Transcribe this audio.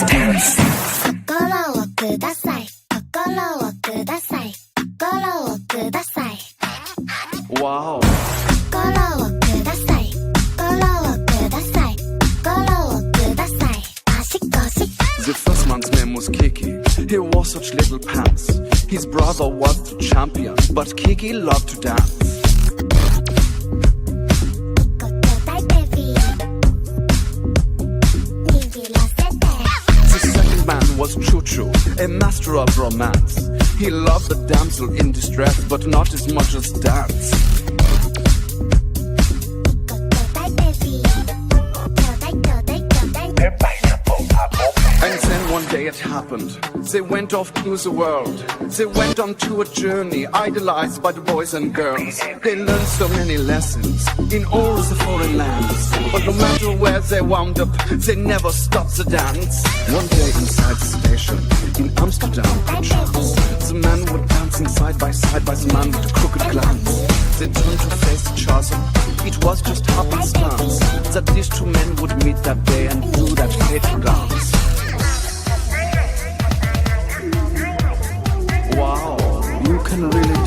Let's dance. 心をください心をください心をください Wow. 心をください心をください心をください足腰 The first man's name was Kiki. He wore such little pants. His brother was the champion, but Kiki loved to dance. ご兄弟ベビー握らせて The second man was Choo Choo, a master of romance. He loved the damsel in distress, but not as much as dance. ご兄弟ベビー兄弟兄弟 And then one day it happened. They went off to the world. They went on to a journey, idolized by the boys and girls. They learned so many lessons in all the foreign lands. But no matter where they wound up, they never stopped the dance. One day inside the station in Amsterdam, perchance, the men were dancing side by the man with a crooked glance. They turned to face each other. It was just happenstance that these two men would meet that day and do that fateful dance. Wow, you can really